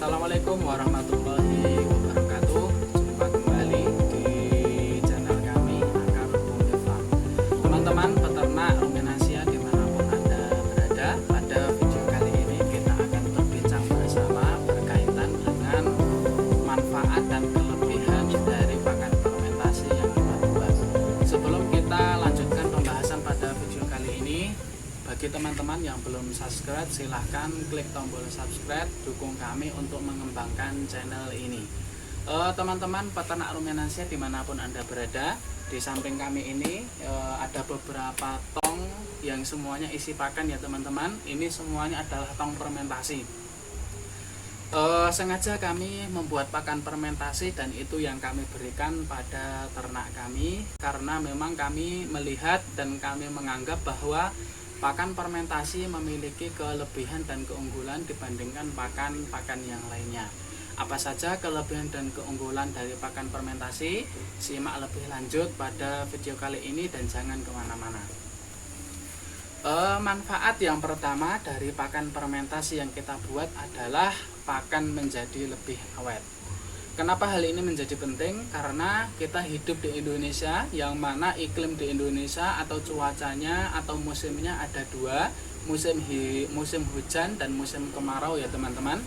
Assalamualaikum warahmatullahi wabarakatuh. Jumpa kembali di channel kami Akar Rumput Farm. Teman-teman peternak ruminansia dimanapun Anda berada, pada video kali ini kita akan berbincang bersama berkaitan dengan manfaat dan kelebihan dari pakan fermentasi yang kita buat. Sebelum kita lanjutkan pembahasan pada video kali ini, bagi teman-teman yang belum subscribe, silahkan klik tombol subscribe, dukung kami untuk mengembangkan channel ini. Teman-teman peternak ruminansia dimanapun Anda berada, di samping kami ini ada beberapa tong yang semuanya isi pakan ya teman-teman. Ini semuanya adalah tong fermentasi. Sengaja kami membuat pakan fermentasi dan itu yang kami berikan pada ternak kami, karena memang kami melihat dan kami menganggap bahwa pakan fermentasi memiliki kelebihan dan keunggulan dibandingkan pakan-pakan yang lainnya. Apa saja kelebihan dan keunggulan dari pakan fermentasi? Simak lebih lanjut pada video kali ini dan jangan kemana-mana. Manfaat yang pertama dari pakan fermentasi yang kita buat adalah pakan menjadi lebih awet. Kenapa hal ini menjadi penting? Karena kita hidup di Indonesia, yang mana iklim di Indonesia atau cuacanya atau musimnya ada dua, musim hujan dan musim kemarau ya teman-teman.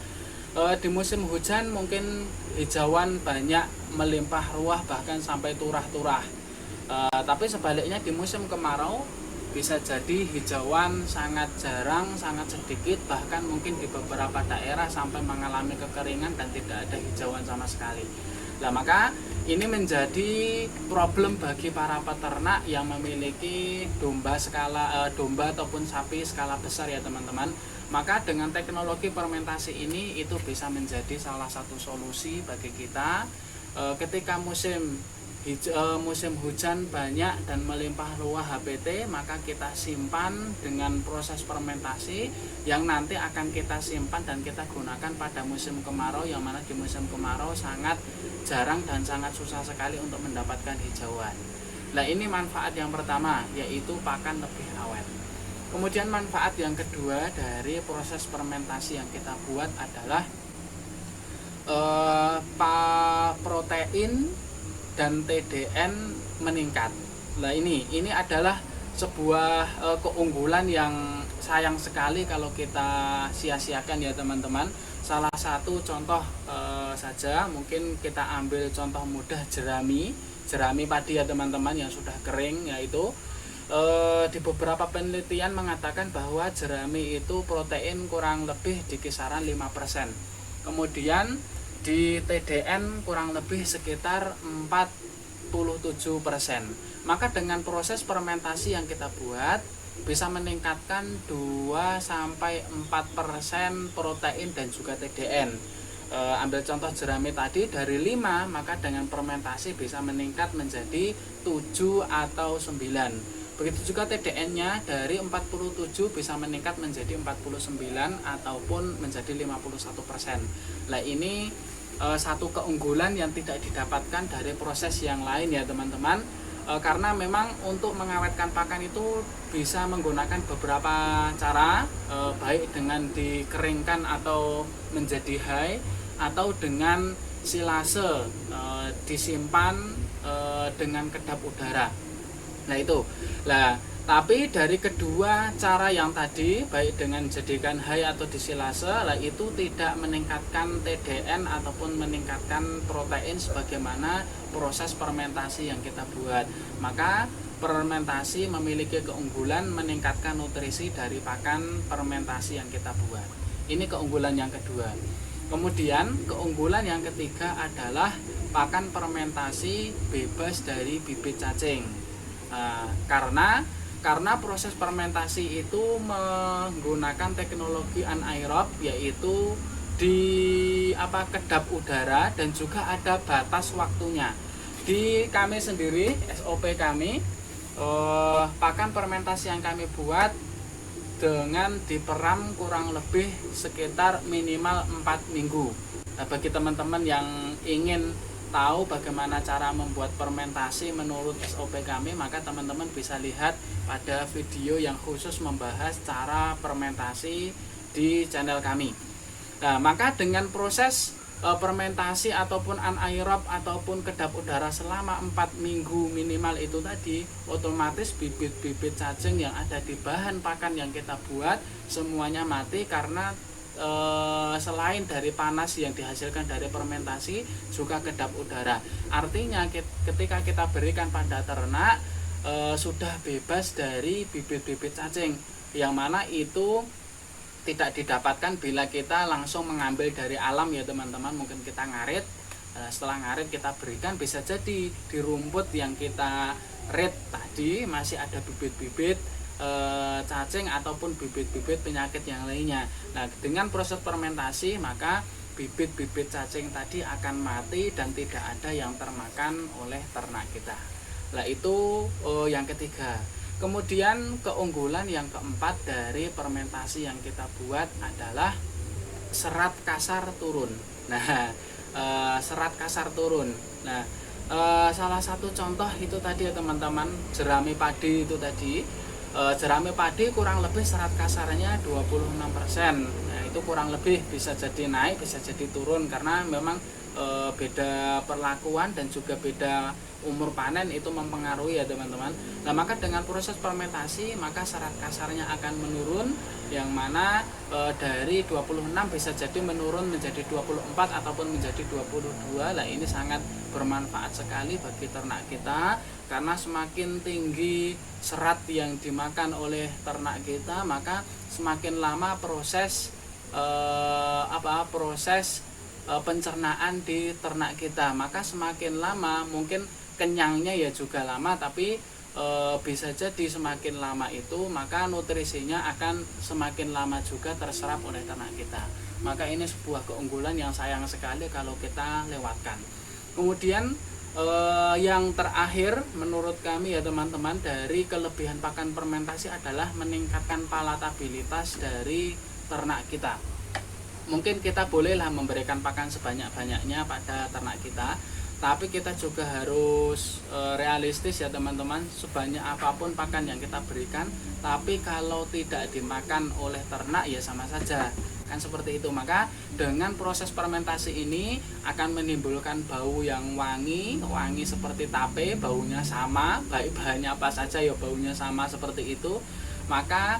Di musim hujan mungkin hijauan banyak melimpah ruah bahkan sampai turah-turah. Tapi sebaliknya di musim kemarau bisa jadi hijauan sangat jarang, sangat sedikit, bahkan mungkin di beberapa daerah sampai mengalami kekeringan dan tidak ada hijauan sama sekali. Nah, maka ini menjadi problem bagi para peternak yang memiliki domba ataupun sapi skala besar ya teman-teman. Maka dengan teknologi fermentasi ini itu bisa menjadi salah satu solusi bagi kita ketika musim hujan banyak dan melimpah ruah HPT, maka kita simpan dengan proses fermentasi yang nanti akan kita simpan dan kita gunakan pada musim kemarau, yang mana di musim kemarau sangat jarang dan sangat susah sekali untuk mendapatkan hijauan. Nah, ini manfaat yang pertama, yaitu pakan lebih awet. Kemudian manfaat yang kedua dari proses fermentasi yang kita buat adalah protein dan TDN meningkat. Nah, ini adalah sebuah keunggulan yang sayang sekali kalau kita sia-siakan ya teman-teman. Salah satu contoh saja, mungkin kita ambil contoh mudah jerami padi ya teman-teman yang sudah kering, yaitu di beberapa penelitian mengatakan bahwa jerami itu protein kurang lebih di kisaran 5%. Kemudian di TDN kurang lebih sekitar 47%. Maka dengan proses fermentasi yang kita buat bisa meningkatkan 2-4% protein dan juga TDN. Ambil contoh jerami tadi dari 5, maka dengan fermentasi bisa meningkat menjadi 7 atau 9. Begitu juga TDN-nya dari 47 bisa meningkat menjadi 49 ataupun menjadi 51%. Nah, ini satu keunggulan yang tidak didapatkan dari proses yang lain ya teman-teman. Karena memang untuk mengawetkan pakan itu bisa menggunakan beberapa cara, baik dengan dikeringkan atau menjadi hay, atau dengan silase, disimpan dengan kedap udara. Nah itu. Tapi dari kedua cara yang tadi, baik dengan jadikan hay atau disilase, itu tidak meningkatkan TDN ataupun meningkatkan protein sebagaimana proses fermentasi yang kita buat. Maka fermentasi memiliki keunggulan meningkatkan nutrisi dari pakan fermentasi yang kita buat. Ini keunggulan yang kedua. Kemudian keunggulan yang ketiga adalah pakan fermentasi bebas dari bibit cacing. Karena proses fermentasi itu menggunakan teknologi anaerob, yaitu di kedap udara dan juga ada batas waktunya. Di kami sendiri, SOP kami, pakan fermentasi yang kami buat dengan diperam kurang lebih sekitar minimal 4 minggu. Nah, bagi teman-teman yang ingin tahu bagaimana cara membuat fermentasi menurut SOP kami, maka teman-teman bisa lihat pada video yang khusus membahas cara fermentasi di channel kami. Nah, maka dengan proses fermentasi ataupun anaerob ataupun kedap udara selama 4 minggu minimal itu tadi, otomatis bibit-bibit cacing yang ada di bahan pakan yang kita buat semuanya mati, karena selain dari panas yang dihasilkan dari fermentasi juga kedap udara. Artinya ketika kita berikan pada ternak sudah bebas dari bibit-bibit cacing, yang mana itu tidak didapatkan bila kita langsung mengambil dari alam ya teman-teman. Mungkin kita ngarit, setelah ngarit kita berikan, bisa jadi di rumput yang kita rit tadi masih ada bibit-bibit cacing ataupun bibit-bibit penyakit yang lainnya. Nah, dengan proses fermentasi maka bibit-bibit cacing tadi akan mati dan tidak ada yang termakan oleh ternak kita. Nah, itu yang ketiga. Kemudian keunggulan yang keempat dari fermentasi yang kita buat adalah serat kasar turun. Nah, serat kasar turun. Nah, salah satu contoh itu tadi ya teman-teman, jerami padi itu tadi. Jerami padi kurang lebih serat kasarnya 26%. Nah, itu kurang lebih bisa jadi naik, bisa jadi turun, karena memang beda perlakuan dan juga beda umur panen itu mempengaruhi ya teman-teman. Nah, maka dengan proses fermentasi maka serat kasarnya akan menurun, yang mana dari 26 bisa jadi menurun menjadi 24 ataupun menjadi 22. Nah, ini sangat bermanfaat sekali bagi ternak kita, karena semakin tinggi serat yang dimakan oleh ternak kita, maka semakin lama proses pencernaan di ternak kita, maka semakin lama mungkin kenyangnya ya juga lama, tapi bisa jadi semakin lama itu maka nutrisinya akan semakin lama juga terserap oleh ternak kita. Maka ini sebuah keunggulan yang sayang sekali kalau kita lewatkan. Kemudian yang terakhir menurut kami ya teman-teman, dari kelebihan pakan fermentasi adalah meningkatkan palatabilitas dari ternak kita. Mungkin kita bolehlah memberikan pakan sebanyak-banyaknya pada ternak kita, tapi kita juga harus realistis ya teman-teman. Sebanyak apapun pakan yang kita berikan, tapi kalau tidak dimakan oleh ternak ya sama saja, kan seperti itu. Maka dengan proses fermentasi ini akan menimbulkan bau yang wangi seperti tape, baunya sama, baik bahannya apa saja ya baunya sama seperti itu. Maka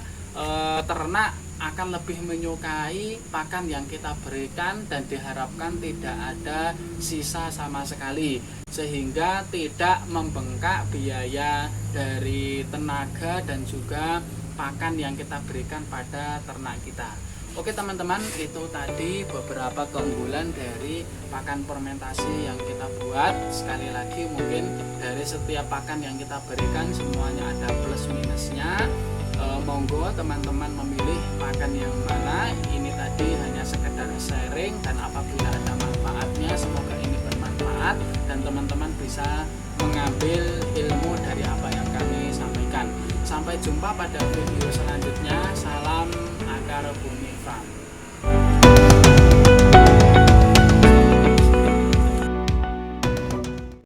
ternak akan lebih menyukai pakan yang kita berikan, dan diharapkan tidak ada sisa sama sekali, sehingga tidak membengkak biaya dari tenaga dan juga pakan yang kita berikan pada ternak kita. Oke teman-teman, itu tadi beberapa keunggulan dari pakan fermentasi yang kita buat. Sekali lagi, mungkin dari setiap pakan yang kita berikan semuanya ada plus minusnya. Monggo teman-teman memilih pakan yang mana. Ini tadi hanya sekedar sharing, dan apabila ada manfaatnya semoga ini bermanfaat dan teman-teman bisa mengambil ilmu dari apa yang kami sampaikan. Sampai jumpa pada video selanjutnya.